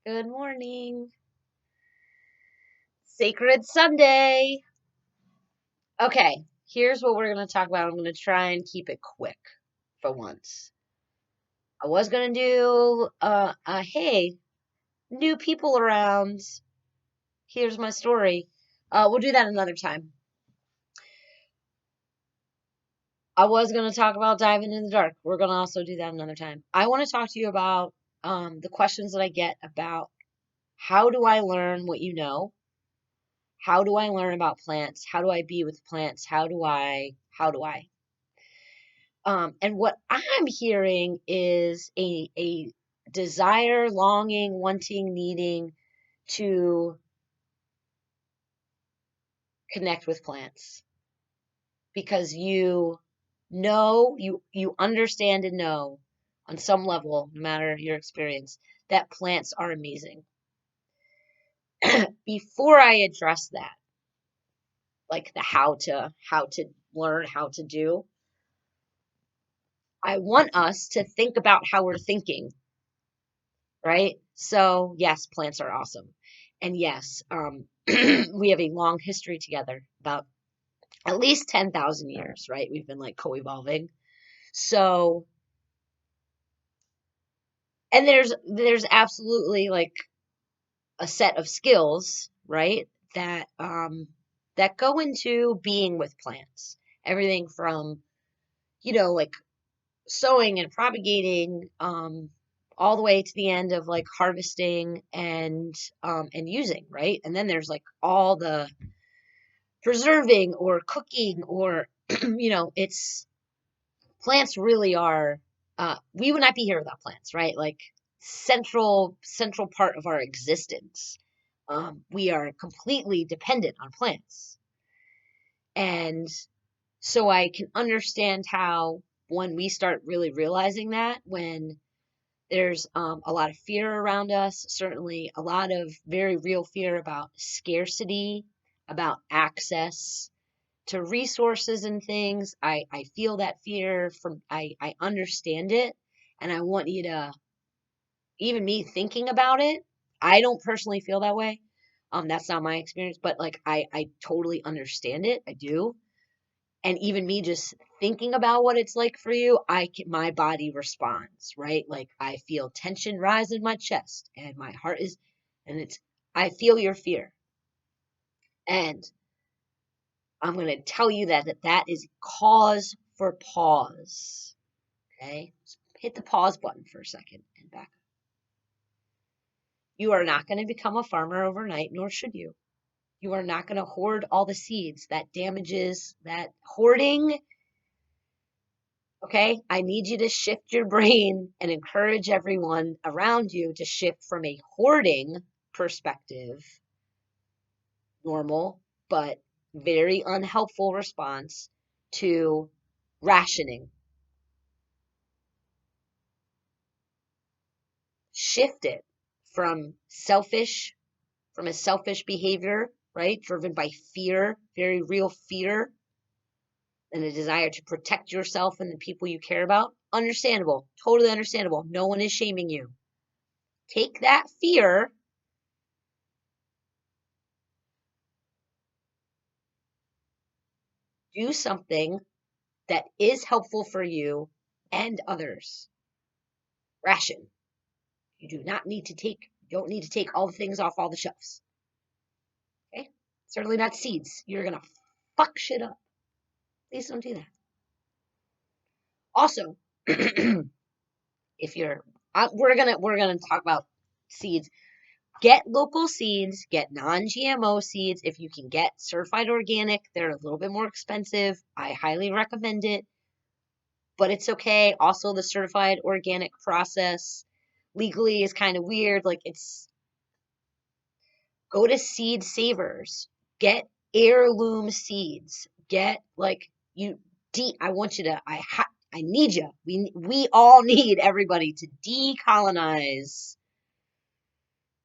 Good morning. Sacred Sunday. Okay, here's what we're going to talk about. I'm going to try and keep it quick for once. I was going to do, hey, new people around. Here's my story. We'll do that another time. I was going to talk about diving in the dark. We're going to also do that another time. I want to talk to you about the questions that I get about how do I learn what you know? How do I learn about plants? How do I be with plants? How do I? And what I'm hearing is a desire, longing, wanting, needing to connect with plants because you understand and know on some level, no matter your experience, that plants are amazing. Before I address that, like the how to learn, how to do, I want us to think about how we're thinking, right? So, yes, plants are awesome. And yes, we have a long history together, about at least 10,000 years, right? We've been like co-evolving. So, and there's absolutely like a set of skills, right? That go into being with plants. Everything from, like sowing and propagating, all the way to the end of like harvesting and using, right? And then there's like all the preserving or cooking or it's plants really are we would not be here without plants, right? Like central part of our existence. We are completely dependent on plants. And so I can understand how when we start really realizing that, when there's a lot of fear around us, certainly a lot of very real fear about scarcity, about access to resources and things. I feel that fear I understand it, and I want you to, even me thinking about it, I don't personally feel that way. That's not my experience, but like I totally understand it. I do. And even me just thinking about what it's like for you, my body responds, right? Like I feel tension rise in my chest and my heart is, and it's, I feel your fear. And I'm going to tell you that is cause for pause. Okay. Hit the pause button for a second and back up. You are not going to become a farmer overnight, nor should you. You are not going to hoard all the seeds. That damages that hoarding. Okay, I need you to shift your brain and encourage everyone around you to shift from a hoarding perspective, normal, but very unhelpful response, to rationing. Shift it from from a selfish behavior, right? Driven by fear, very real fear, and a desire to protect yourself and the people you care about. Understandable, totally understandable. No one is shaming you. Take that fear, do something that is helpful for you and others. Ration. Don't need to take all the things off all the shelves. Okay? Certainly not seeds. You're gonna fuck shit up. Please don't do that. Also, if you're we're gonna talk about seeds. Get local seeds, get non-GMO seeds. If you can get certified organic, they're a little bit more expensive. I highly recommend it, but it's okay. Also, the certified organic process legally is kind of weird. Like, it's, go to Seed Savers, get heirloom seeds, get like you I want you to, I need you. We all need everybody to decolonize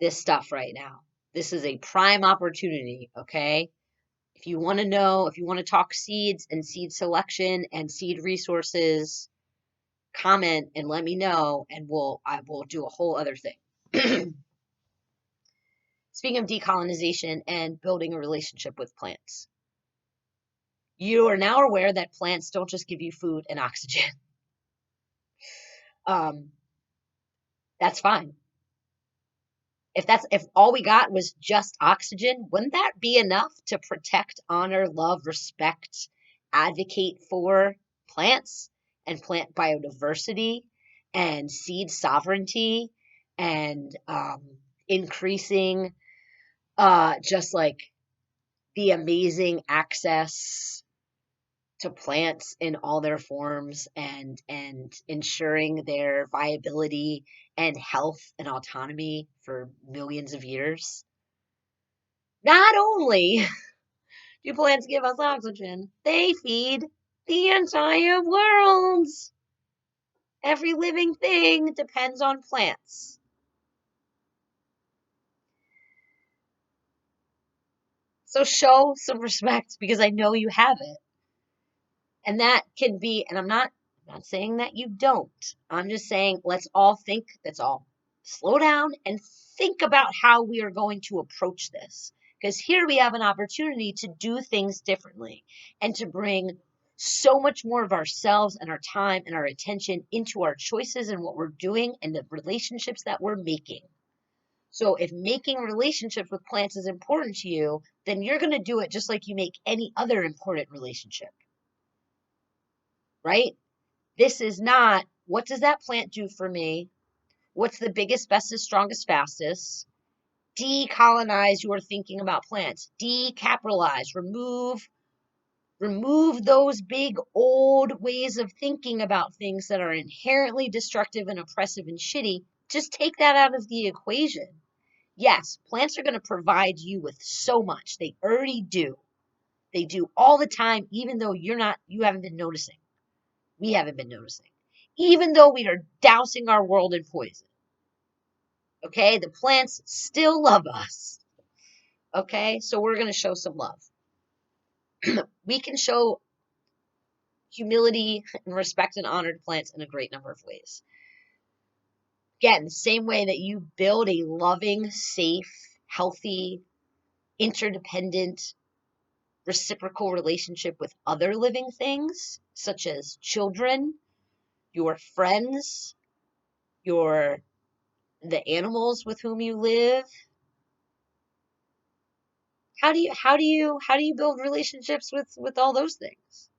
this stuff right now. This is a prime opportunity, okay? If you want to know, if you want to talk seeds and seed selection and seed resources, comment and let me know, and I will do a whole other thing. Speaking of decolonization and building a relationship with plants, you are now aware that plants don't just give you food and oxygen. Um, that's fine. If all we got was just oxygen, wouldn't that be enough to protect, honor, love, respect, advocate for plants and plant biodiversity and seed sovereignty and increasing just like the amazing access to plants in all their forms and ensuring their viability and health and autonomy for millions of years. Not only do plants give us oxygen, they feed the entire world. Every living thing depends on plants. So show some respect because I know you have it. And that can be, and I'm not saying that you don't. I'm just saying let's all think, let's all slow down and think about how we are going to approach this. Because here we have an opportunity to do things differently and to bring so much more of ourselves and our time and our attention into our choices and what we're doing and the relationships that we're making. So if making relationships with plants is important to you, then you're going to do it just like you make any other important relationship, right? This is not, what does that plant do for me? What's the biggest, bestest, strongest, fastest? Decolonize your thinking about plants. Decapitalize. Remove those big old ways of thinking about things that are inherently destructive and oppressive and shitty. Just take that out of the equation. Yes, plants are going to provide you with so much. They already do. They do all the time, even though you haven't been noticing. We haven't been noticing. Even though we are dousing our world in poison. Okay? The plants still love us. Okay? So we're going to show some love. We can show humility and respect and honor to plants in a great number of ways. Again, the same way that you build a loving, safe, healthy, interdependent, reciprocal relationship with other living things, such as children, your friends, your the animals with whom you live. How do you build relationships with all those things?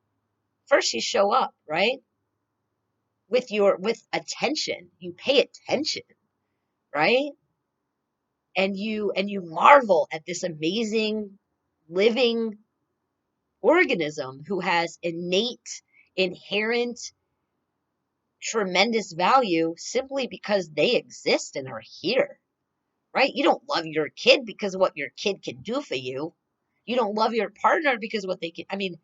First you show up, right? With attention. You pay attention, right? And you marvel at this amazing living organism who has innate, inherent, tremendous value simply because they exist and are here, right? You don't love your kid because of what your kid can do for you. You don't love your partner because of what they can. I mean,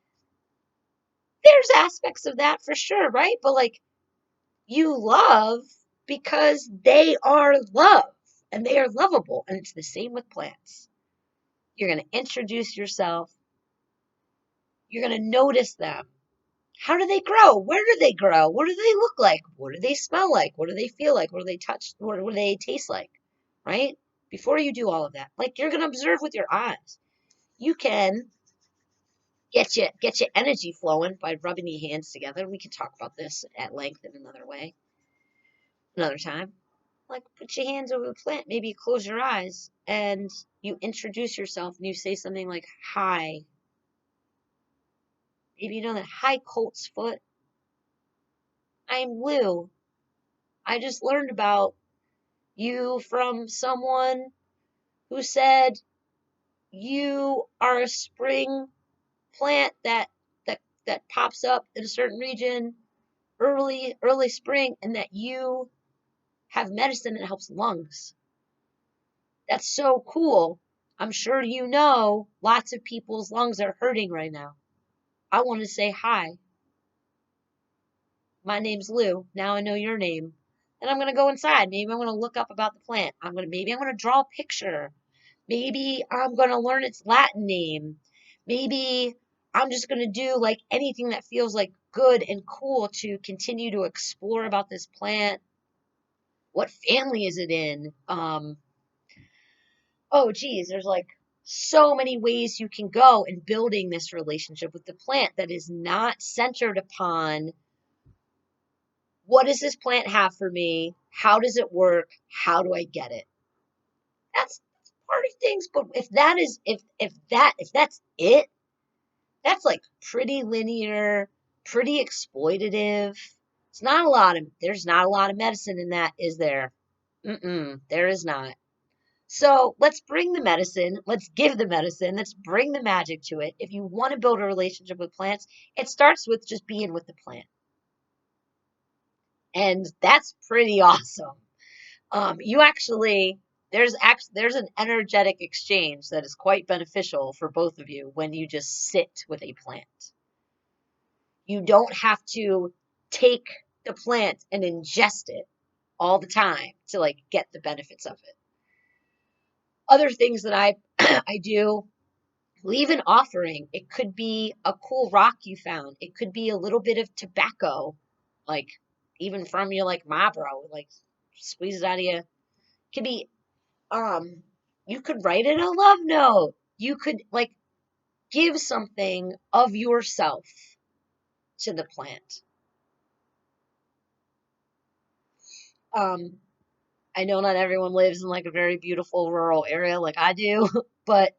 there's aspects of that for sure, right? But like, you love because they are love and they are lovable. And it's the same with plants. You're going to introduce yourself. You're going to notice them. How do they grow? Where do they grow? What do they look like? What do they smell like? What do they feel like? What do they touch? What do they taste like? Right? Before you do all of that, like you're going to observe with your eyes. You can get your energy flowing by rubbing your hands together. We can talk about this at length in another way, another time. Like put your hands over the plant. Maybe you close your eyes and you introduce yourself and you say something like hi. Maybe you know that hi Colt's foot. I'm Lou. I just learned about you from someone who said you are a spring plant that pops up in a certain region early spring and that you have medicine that helps lungs. That's so cool. I'm sure you know lots of people's lungs are hurting right now. I want to say hi. My name's Lou. Now I know your name. And I'm going to go inside. Maybe I'm going to look up about the plant. Maybe I'm going to draw a picture. Maybe I'm going to learn its Latin name. Maybe I'm just going to do like anything that feels like good and cool to continue to explore about this plant. What family is it in? Oh, geez, there's like so many ways you can go in building this relationship with the plant that is not centered upon what does this plant have for me? How does it work? How do I get it? That's part of things, but if that is if that's it, that's like pretty linear, pretty exploitative. It's not a lot of there's not a lot of medicine in that, is there? There is not. So let's bring the medicine, let's give the medicine, let's bring the magic to it. If you want to build a relationship with plants, it starts with just being with the plant. And that's pretty awesome. You actually there's an energetic exchange that is quite beneficial for both of you when you just sit with a plant. You don't have to take the plant and ingest it all the time to like get the benefits of it. Other things that I I do, leave an offering. It could be a cool rock you found. It could be a little bit of tobacco, like even from your like Marlboro, like squeeze it out of you. It could be um you could write it a love note. You could like give something of yourself to the plant. Um I know not everyone lives in like a very beautiful rural area like I do, but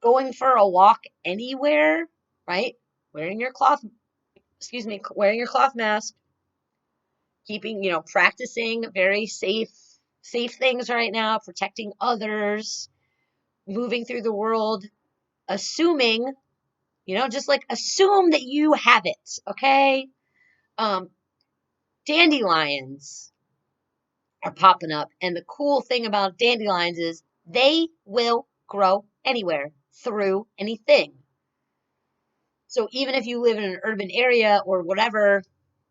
going for a walk anywhere, right? Wearing your cloth, excuse me, wearing your cloth mask, keeping, practicing very safe things right now, protecting others, moving through the world, assuming, just like assume that you have it, okay? Um, Dandelions are popping up, and the cool thing about dandelions is they will grow anywhere through anything. So even if you live in an urban area or whatever,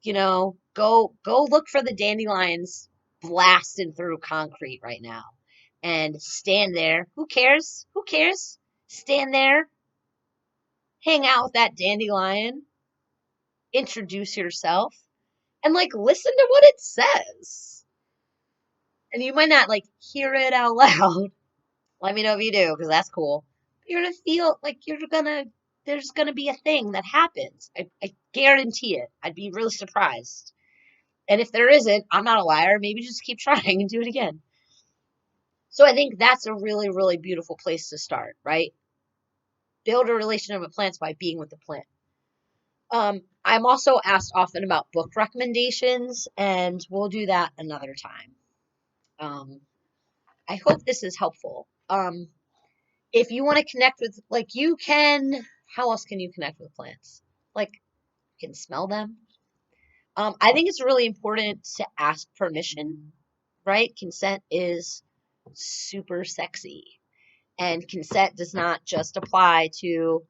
go look for the dandelions blasting through concrete right now and stand there. Who cares? Who cares? Stand there, hang out with that dandelion, introduce yourself, and like listen to what it says. And you might not like hear it out loud. Let me know if you do, because that's cool. But you're gonna feel like there's gonna be a thing that happens. I guarantee it. I'd be really surprised. And if there isn't, I'm not a liar. Maybe just keep trying and do it again. So I think that's a really, really beautiful place to start, right? Build a relationship with plants by being with the plant. I'm also asked often about book recommendations, and we'll do that another time. Um, I hope this is helpful. If you want to connect with, like, how else can you connect with plants? Like, you can smell them. I think it's really important to ask permission, right? Consent is super sexy. And consent does not just apply to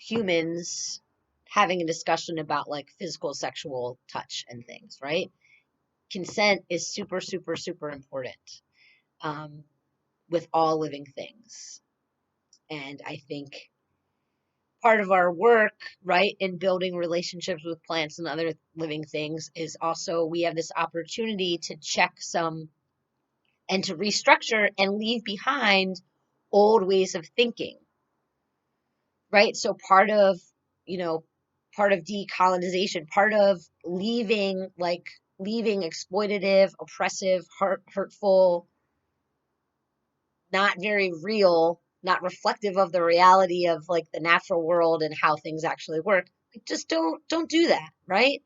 humans having a discussion about like physical sexual touch and things, right? Consent is super, super, super important um, with all living things. And I think part of our work, right, in building relationships with plants and other living things is also we have this opportunity to check some and to restructure and leave behind old ways of thinking, right? So you know, part of decolonization, part of leaving exploitative, oppressive, hurtful, not very real, not reflective of the reality of like the natural world and how things actually work. Like, just don't do that, right?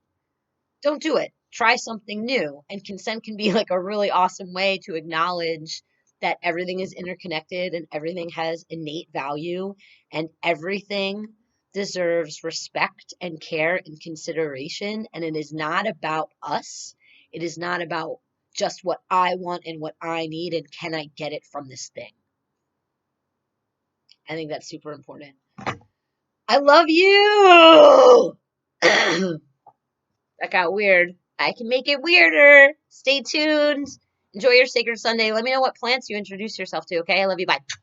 Don't do it. Try something new. And consent can be like a really awesome way to acknowledge that everything is interconnected and everything has innate value and everything deserves respect and care and consideration. And it is not about us. It is not about just what I want and what I need and can I get it from this thing. I think that's super important. I love you. That got weird. I can make it weirder. Stay tuned. Enjoy your sacred Sunday. Let me know what plants you introduce yourself to, okay? I love you. Bye.